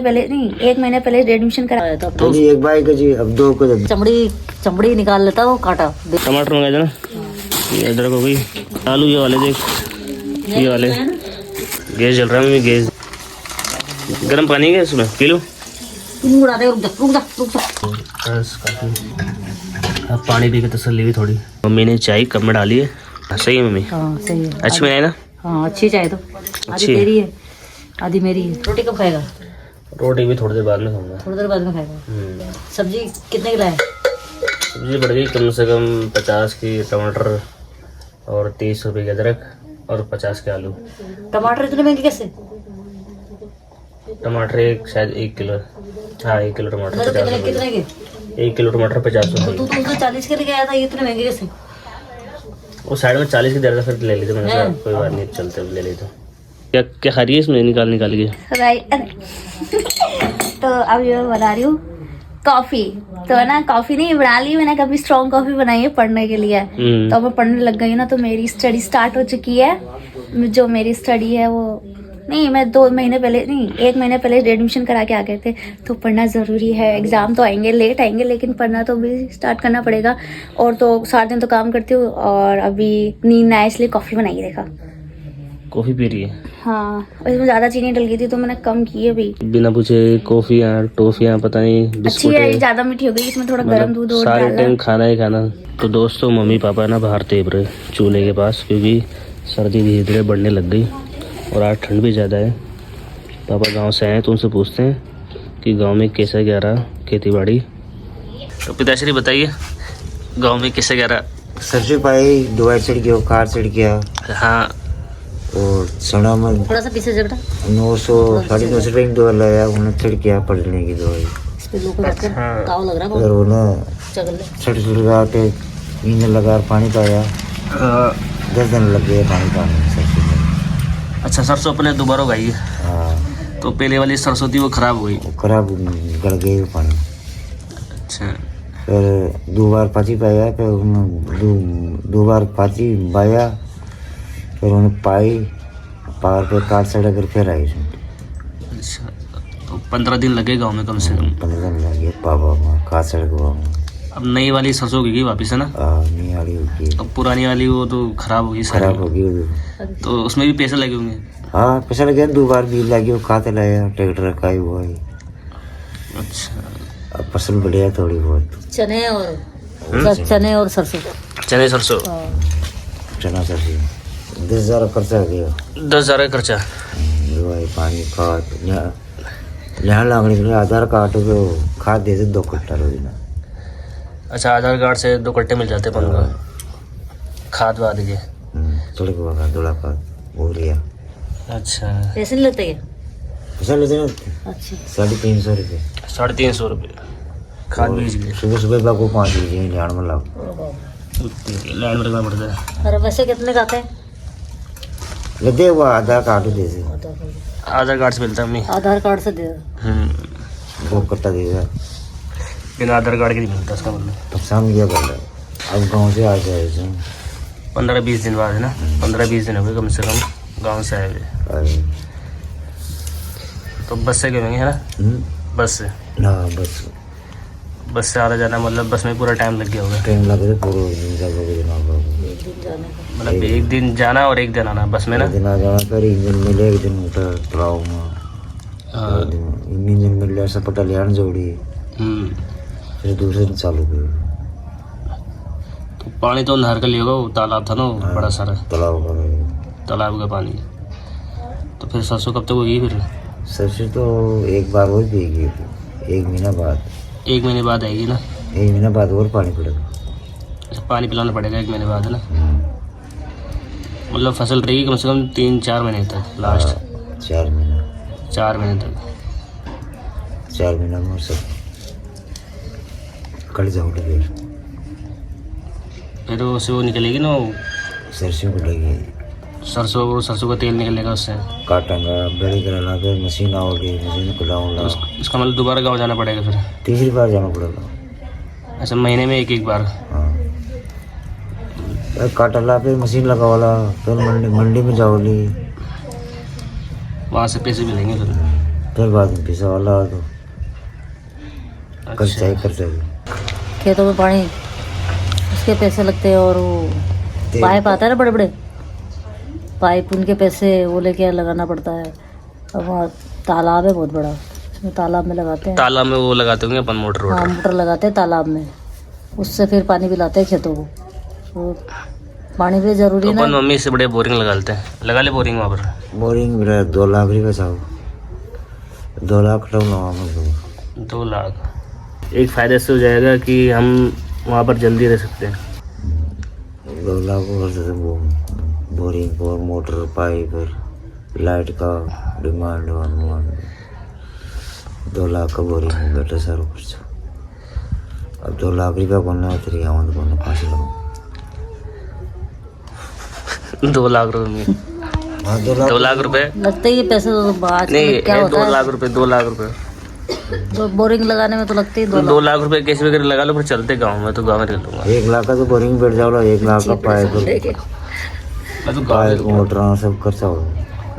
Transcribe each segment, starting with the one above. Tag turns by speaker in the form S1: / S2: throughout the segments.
S1: पहले नहीं, 1 महीने पहले एडमिशन कराया था
S2: तो भी एक बाइक जी, अब दो को
S3: चमड़ी निकाल लेता वो काटा।
S4: टमाटर मंगाए थे ना, ये अदरक हो गई, आलू ये वाले देख, ये वाले। गैस जल रहा है, मैं गैस गर्म पानी है इसमें, पी लो।
S3: उड़ा दे, रुक जा रुक जा रुक जा।
S4: बस काफी, अब पानी पी के तसल्ली हुई थोड़ी। मम्मी ने चाय कप में डाली है, सही है मम्मी?
S3: हाँ सही है,
S4: अच्छी बनाई ना?
S3: हाँ अच्छी चाय तो, आधी तेरी है आधी मेरी है। रोटी कब खाएगा?
S4: रोटी भी थोड़ी देर बाद में खाऊंगा।
S3: थोड़ी देर बाद में खाएगा। सब्जी कितने की लाए?
S4: सब्जी बढ़ गई कम से कम 50 की टमाटर और 30 रुपये की अदरक और 50 के आलू।
S3: टमाटर इतने महंगे कैसे?
S4: टमाटर एक शायद 1 किलो, हाँ 1 किलो टमाटर 50
S3: कितने
S4: रुपये।
S3: कितने के?
S4: 1 किलो टमाटर 50
S3: तो
S4: रुपये।
S3: तू तो उसने 40 के लेके आया था, ये इतने महंगे कैसे?
S4: वो साइड में 40 की दे रहा था, फिर ले ली थी मैंने कहा कोई बात नहीं चलते ले ली। तो क्या क्या खा रही है इसमें, निकाल के?
S1: तो अब ये बना रही हूँ कॉफी। तो ना कॉफी नहीं बना ली मैंने, कभी स्ट्रॉन्ग कॉफी बनाई है पढ़ने के लिए। तो मैं पढ़ने लग गई ना, तो मेरी स्टडी स्टार्ट हो चुकी है। जो मेरी स्टडी है वो नहीं, मैं 2 महीने पहले नहीं, 1 महीने पहले एडमिशन करा के आ गए थे। तो पढ़ना ज़रूरी है, एग्ज़ाम तो आएंगे, लेट आएंगे, लेकिन पढ़ना तो भी स्टार्ट करना पड़ेगा। और तो सारा दिन तो काम करती हूँ और अभी नींद ना आए इसलिए कॉफ़ी बनाई, देखा।
S4: कॉफी पी रही है?
S1: हाँ, और इसमें ज़्यादा चीनी डल गई थी तो मैंने कम की है अभी।
S4: बिना पूछे कॉफियाँ टॉफियाँ पता नहीं
S1: अच्छी है, ज़्यादा मीठी हो गई, इसमें थोड़ा गर्म दूध और
S4: सारे
S1: डाला।
S4: टाइम खाना ही खाना। तो दोस्तों मम्मी पापा ना बाहर तेप रहे चूल्हे के पास, क्योंकि सर्दी धीरे धीरे बढ़ने लग गई और आज ठंड भी ज़्यादा है। पापा गांव से आए तो उनसे पूछते हैं कि गांव में कैसा क्या रहा खेती बाड़ी। तो पिताश्री बताइए, गांव में कैसा क्या रहा?
S2: सरसों पाई, दवाई छिड़ गया, खाद छिड़ गया।
S4: हाँ,
S2: और सना में
S3: थोड़ा सा पीछे झगड़ा
S2: 900 950 रुपये की दवा लाया, उन्हें छिड़ गया पलटने की दवाई।
S3: इस पे लोग रखकर ताव लग रहा है
S2: फिर उन्हें
S3: चगल ले।
S2: छट लगा के इंजन लगा पानी पाया। 10 दिन लग गए पानी पाने में सरसों में।
S4: अच्छा सरसों अपने दोबारा उगाई है?
S2: हाँ,
S4: तो पहले वाली सरसों थी वो खराब हो गई?
S2: वो खराब गड़ गई वो पानी।
S4: अच्छा,
S2: फिर 2 बार पाची पाया, फिर उन्हें 2 बार पाची बाया, फिर उन्हें पाई पार पे काट सड़ा कर फिर आई उसमें।
S4: अच्छा, तो 15 दिन लगे गाँव में कम से कम?
S2: 15 दिन लगे पापा में काट सड़ गया।
S4: अब नई वाली सरसों उगी वापस है ना?
S2: नहीं आ रही होगी,
S4: अब पुरानी वाली वो तो खराब होगी सारी।
S2: खराब होगी।
S4: तो उसमें भी पैसे लगे होंगे?
S2: हाँ पैसा लगे, 2 बार बीज लगे, वो खाते लाया, ट्रैक्टर रखा ही हुआ है।
S4: अच्छा,
S2: अब फसल बढ़िया थोड़ी बहुत।
S3: चने और सरसों।
S4: चने सरसों
S2: चना सरसों 10,000 खर्चा हो गया।
S4: 10,000 का खर्चा?
S2: दवाई पानी खाद यहाँ लागने के लिए आधार कार्ड को खाद दे 2 कट्टा रोज ना।
S4: अच्छा, आधार कार्ड से 2 कट्टे मिल जाते हैं 15 खाद वाद के?
S2: थोड़े को थोड़ा खाद हो लिया।
S4: अच्छा,
S3: पैसे नहीं लेते क्या?
S2: पैसा लेते ना
S3: अच्छा,
S2: 350 रुपये।
S4: 350 रुपये खाद बीज के?
S2: सुबह सुबह बाको 5 बजे ध्यान में लाओ,
S4: लाइन में रखना पड़ता है।
S3: और वैसे कितने का आता है?
S2: लदे हुआ आधार कार्ड दे दे,
S4: आधार कार्ड से मिलता है मम्मी?
S3: आधार कार्ड से दे दो।
S2: 2 कट्टा दे दे,
S4: बिना आधार कार्ड के नहीं मिलता उसका मतलब?
S2: परेशान किया कर रहा है। अब गाँव से आ जाए
S4: 15-20 दिन बाद है ना? 15-20 दिन हो गए कम से कम गाँव से आए हुए। तो बस से गए है ना? बस से
S2: ना, बस
S4: से आना जाना मतलब बस में पूरा टाइम लग गया होगा?
S2: टाइम लग रहा पूरा दिन जाना,
S4: मतलब 1 दिन जाना और 1 दिन आना बस में ना?
S2: दिन आ जाना, फिर इंजन मिले 1 दिन उठा तलाव में।
S4: हाँ,
S2: इंजन मिल लिया सब पटा लिया जोड़ी, फिर दूसरे दिन चालू कर।
S4: तो पानी तो नहर का लिया होगा, वो तालाब था ना बड़ा सारा?
S2: तालाब का
S4: तालाब का पानी। तो फिर सरसों कब तक होगी फिर?
S2: सरसों तो एक बार और पिएगी, 1 महीना बाद।
S4: 1 महीने बाद आएगी ना?
S2: 1 महीना बाद और पानी पड़ेगा।
S4: अच्छा, पानी पिलाना पड़ेगा 1 महीने बाद है ना? मतलब फसल रहेगी कम से कम 3-4 महीने तक लास्ट?
S2: 4 महीना
S4: 4 महीने तक?
S2: 4 महीना में सब कट जाओगे।
S4: फिर उससे वो निकलेगी ना,
S2: सरसों कटेगी,
S4: सरसों का तेल निकलेगा उससे?
S2: काटेंगे बेड़ी कराना, फिर मशीन आओगी, मशीन को डाऊंगा।
S4: इसका मतलब दोबारा गाँव जाना पड़ेगा फिर?
S2: 3री बार जाना पड़ेगा।
S4: अच्छा, महीने में एक बार?
S2: हाँ, काटला फिर मशीन लगावाला, फिर मंडी में जाओली,
S4: वहाँ से पैसे मिलेंगे फिर?
S2: फिर बाद में पैसा वाला आ तो खर्चा ही करते थे।
S3: खेतों में पानी उसके पैसे लगते हैं, और वो पाइप आता है ना बड़े बड़े पाइप, उनके पैसे वो लेके लगाना पड़ता है। अब वहाँ तालाब है बहुत बड़ा, उसमें तालाब में लगाते हैं।
S4: तालाब में वो लगाते होंगे अपन मोटर
S3: हाँ मोटर लगाते हैं तालाब में, उससे फिर पानी पिलाते हैं खेतों को। तो पानी भी जरूरी
S4: तो
S3: ना।
S4: अपन मम्मी से बड़े बोरिंग लगाते हैं, लगा ले बोरिंग वहाँ पर।
S2: बोरिंग मेरा 2 लाख रुपये था, 2 लाख लगा
S4: 2 लाख। एक फायदा से हो जाएगा कि हम वहाँ पर जल्दी रह सकते हैं।
S2: 2 लाख वो बोरिंग और मोटर पाइप और लाइट का डिमांड 2 लाख का बोरिंग में बैठा सारा खर्चा। अब 2 लाख रुपया बनना है तेरी आमद बनना 5 लाख।
S4: 2 लाख रुपए में
S2: हाँ
S4: 2 लाख रुपए
S3: लगते ही पैसे तो बाद
S4: नहीं,
S3: क्या होता
S4: 2
S3: है।
S4: लाख रुपए 2 लाख रुपए
S3: तो बोरिंग लगाने में तो लगते ही 2
S4: 2 लाख रुपए कैसे वगैरह लगा लो, फिर चलते गाँव में, तो गाँव में रह लूंगा
S2: 1 लाख का तो बोरिंग बैठ जाओ, 1 लाख का पाइप
S4: मैं तो गाँव में
S2: पाइप मोटर सब खर्चा हो,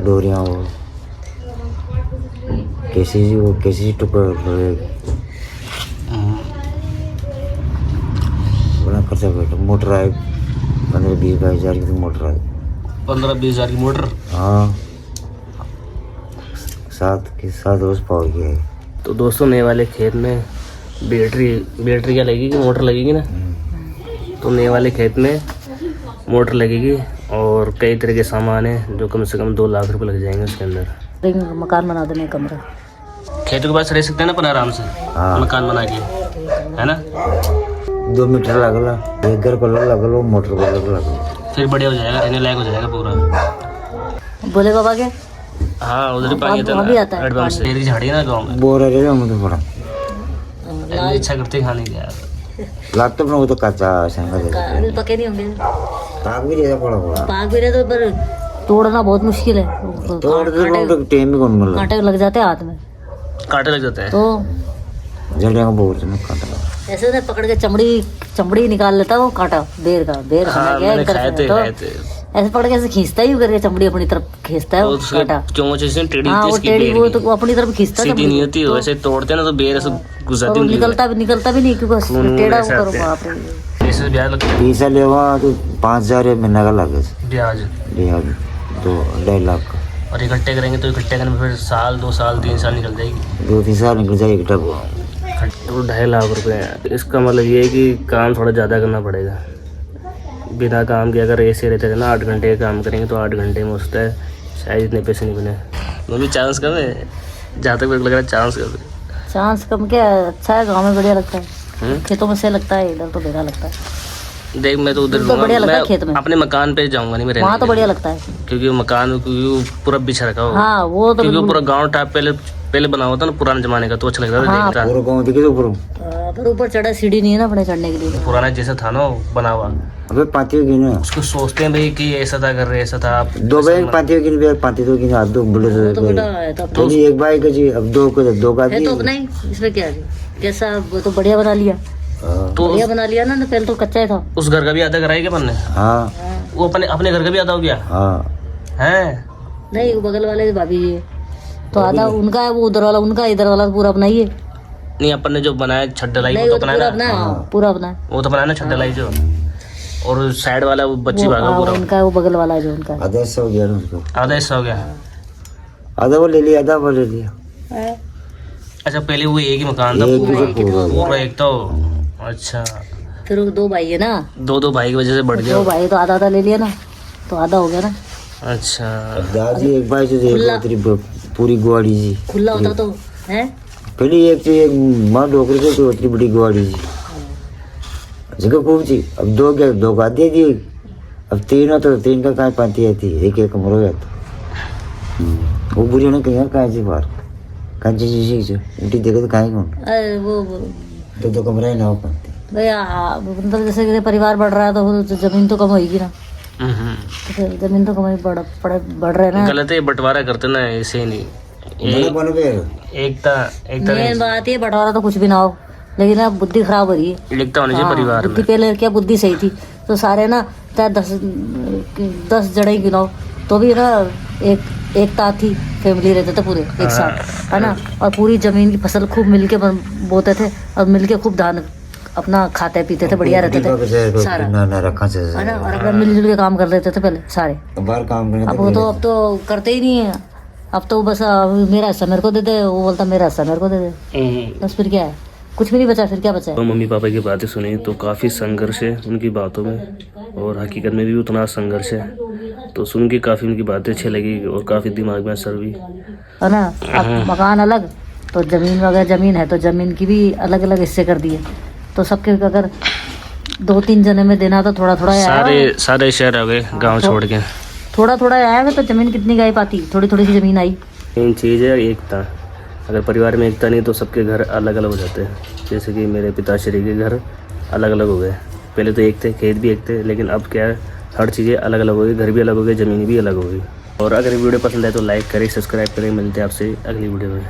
S2: डोरियाँ हो, कैसी टुकड़े बड़ा खर्चा बैठा। मोटर आए 15-20 हज़ार की तो मोटर आए।
S4: 15-20 हज़ार की मोटर।
S2: हाँ 7 रोज पावर की है।
S4: तो दोस्तों नए वाले खेत में बैटरी क्या लगेगी, मोटर लगेगी ना। तो नए वाले खेत में मोटर लगेगी और कई तरह के सामान है जो कम से कम 2 लाख रुपए लग जाएंगे उसके अंदर।
S3: मकान बना देने कमरा,
S4: खेतों के पास रह सकते हैं ना अपन आराम से।
S2: हाँ।
S4: मकान बना के, है ना।
S2: 2 मीटर लगला, एक घर को लगलो, मोटर को लगलो,
S4: फिर बढ़िया हो जाएगा, रहने लायक हो जाएगा पूरा।
S3: बोले बाबा के
S4: हाँ उधर ही पानी आता
S3: वहाँ भी आता है
S4: एडवांस से। मेरी झाड़ी है ना गाँव में,
S2: बोर है हम तो बड़ा
S4: इतनी इच्छा करते हैं खाने की यार।
S2: लगता है वो तो कच्चा संगा दे
S3: अभी पके नहीं होंगे,
S2: पाक भी जैसा पड़ा हुआ
S3: पाक भी रहे तो पर तोड़ना बहुत मुश्किल है।
S2: तोड़ तो टेम भी कौन मिल
S3: कांटे लग जाते हैं हाथ में,
S4: कांटे लग जाते हैं।
S3: तो
S2: जड़ियाँ को बोलते हैं कांटा।
S3: ऐसे ना पकड़ के चमड़ी निकाल लेता है वो कांटा बेर का। बेर
S4: हाँ,
S3: क्या
S4: मैंने
S3: करता
S4: खाए
S3: है,
S4: थे,
S3: तो
S4: खाए थे।
S3: ऐसे पकड़ के ऐसे खींचता ही करके चमड़ी अपनी तरफ खींचता है
S4: वो
S3: वो
S4: उसके
S3: कांटा।
S4: चोंच ऐसे टेढ़ी
S3: हाँ
S4: होती है
S3: वो
S4: इसकी
S3: टेढ़ी, वो
S4: बेर
S3: तो
S4: की।
S3: वो अपनी तरफ खींचता है
S4: सीधी
S3: चमड़ी।
S4: नहीं होती, वैसे तोड़ते हैं ना तो बेर ऐसे
S3: और
S4: गुजरती
S3: वो
S4: नहीं।
S3: निकलता भी नहीं क्योंकि
S4: खून
S3: टेढ़ा वो
S4: ऐसे
S3: करो
S4: आते हैं।
S3: बाप रे।
S4: ऐसे ब्याज लगता है।
S2: पैसा लेवा तो 5,000 महीना का लगे
S4: ब्याज।
S2: 2-2.5 लाख का।
S4: और इकट्ठे करेंगे तो इकट्ठे करने में फिर साल 2 साल 3 साल निकल जाएगी।
S2: 2-3 साल निकल जाए एक टक।
S4: तो 2.5 लाख रुपए हैं। इसका मतलब ये है कि काम थोड़ा ज़्यादा करना पड़ेगा। बिना काम के अगर ऐसे रहते थे ना 8 घंटे का काम करेंगे तो 8 घंटे में होता है, शायद इतने पैसे नहीं बने। वो भी चांस कम है, जहाँ तक लग रहा है चांस कम है।
S3: चांस कम क्या, अच्छा है, गाँव में बढ़िया लगता है। खेतों में से लगता है, इधर तो बेकार लगता है।
S4: देख मैं तो उधर
S3: तो बढ़िया लगता है खेत में।
S4: अपने मकान पे जाऊंगा नहीं मैं रहने
S3: वहाँ तो
S4: के
S3: बढ़िया
S4: लिए।
S3: लगता है।
S4: क्योंकि वो मकान पूरा बिछा रखा हो।
S3: हाँ वो तो
S4: क्योंकि वो
S3: बिल्कुल।
S4: पूरा गांव टाइप पहले बना हुआ था ना पुराने जमाने का, तो अच्छा लगता था
S3: हाँ।
S4: देखता।
S2: पूरा गाँव दिखे तो पूरा
S3: पर ऊपर चढ़ा सीढ़ी नहीं है ना अपने चढ़ने के लिए।
S4: पुराना जैसा था ना बना हुआ,
S2: अबे पाती होगी ना।
S4: उसको सोचते हैं भाई कि ऐसा था कर रहे ऐसा था। आप
S2: 2 भाई पाती होगी ना, पाती तो की हाथ दो बोले
S3: वो तो बेटा है तो
S2: तो एक भाई का जी, अब 2 का
S3: है
S2: दी।
S3: तो अपना ही, इसमें क्या है, कैसा वो तो बढ़िया बना लिया।
S4: तो
S3: बढ़िया बना लिया ना, पहले तो कच्चा ही था।
S4: उस घर का भी आधा कराया क्या अपन ने?
S2: हाँ
S4: वो अपने घर का भी आधा हो गया
S2: हाँ
S4: है।
S3: नहीं वो बगल वाले भाभी जी है, तो आधा उनका है, वो उधर वाला उनका, इधर वाला पूरा अपना ही है।
S4: नहीं अपन ने जो बनाया छत ढलाई
S3: नहीं
S4: वो
S3: वो
S4: तो
S3: तो पूरा
S4: बनाया
S3: अपना
S4: ना,
S3: है, पूरा अपना है।
S4: वो तो बनाया ना छत ढलाई जो। और साइड वाला वो बच्ची भागा
S3: हाँ,
S4: पूरा,
S3: उनका है, वो बगल वाला है जो उनका है।
S2: आधा हिस्सा हो गया ना उसको।
S4: आधा हिस्सा हो गया।
S2: आधा वो ले लिया, आधा वो ले लिया।
S4: अच्छा पहले वो एक ही मकान था
S2: एक ही
S4: पूरा,
S2: तो पूरा।
S4: पूरा एक तो। अच्छा
S3: फिर वो 2 भाई है ना,
S4: 2 भाई की वजह से बढ़
S3: 2
S4: गया।
S3: भाई तो आधा आधा ले लिया ना, तो आधा हो गया ना।
S4: अच्छा
S2: दादी एक भाई से तेरी पूरी गुआड़ी जी
S3: खुला होता तो है।
S2: पहले एक से एक माँ डोकरे से तो इतनी बड़ी गुआड़ी जी जगह खूब थी। अब 2 क्या 2 का दे दी, अब 3 हो तो 3 का कहाँ पाती आती, एक कमरा हो जाता। वो बुरी ने कहीं कहाँ से बाहर कहाँ चीज उल्टी देखे तो कहीं कौन
S3: अरे वो
S2: तो 2 कमरा ही ना हो पाते।
S3: भैया मतलब जैसे कि परिवार बढ़ रहा है तो जमीन तो कम होगी ना, तो फिर जमीन तो कम बढ़ रहा है ना।
S4: गलत है, बंटवारा करते ना ऐसे ही नहीं।
S2: बड़ा बन गए
S4: एकता
S3: मेन बात ये बंटवारा तो कुछ भी ना हो, लेकिन ना बुद्धि खराब हो रही है।
S4: एकता होनी चाहिए
S3: हाँ,
S4: परिवार
S3: बुद्धि
S4: में।
S3: पहले क्या बुद्धि सही थी तो सारे ना चाहे 10 जड़े गिनाओ तो भी ना एक एकता थी, फैमिली रहते थे पूरे एक साथ, है ना। और पूरी जमीन की फसल खूब मिलके बोते थे और मिलके खूब धान अपना खाते पीते थे, बढ़िया रहते थे सारा, है ना। और अपना मिलजुल के काम कर लेते थे पहले सारे।
S2: बाहर काम करने
S3: अब तो करते ही नहीं है। अब तो बस मेरा हिस्सा मेरे को दे दे, वो बोलता मेरा हिस्सा मेरे को दे दे, बस फिर क्या है, कुछ भी नहीं बचा, फिर क्या बचा है।
S4: तो मम्मी पापा की बातें सुनी तो काफ़ी संघर्ष है उनकी बातों में, और हकीकत में भी उतना संघर्ष है। तो सुन के काफ़ी उनकी बातें अच्छी लगी और काफ़ी दिमाग में असर भी,
S3: है ना। अब मकान अलग, तो जमीन वगैरह, जमीन है तो जमीन की भी अलग अलग हिस्से कर दिए, तो सबके अगर 2-3 जने में देना तो थोड़ा थोड़ा
S4: सारे शहर आ गए गाँव छोड़ के,
S3: थोड़ा थोड़ा आया है, तो जमीन कितनी गाय पाती, थोड़ी थोड़ी सी जमीन आई।
S4: मेन चीज़ है एकता। अगर परिवार में एकता नहीं तो सबके घर अलग अलग हो जाते हैं। जैसे कि मेरे पिताश्री के घर अलग अलग हो गए, पहले तो एक थे, खेत भी एक थे, लेकिन अब क्या है, हर चीज़ें अलग अलग हो गई, घर भी अलग हो गए, ज़मीन भी अलग हो गई। और अगर वीडियो पसंद है तो लाइक करें, सब्सक्राइब करें। मिलते हैं आपसे अगली वीडियो में।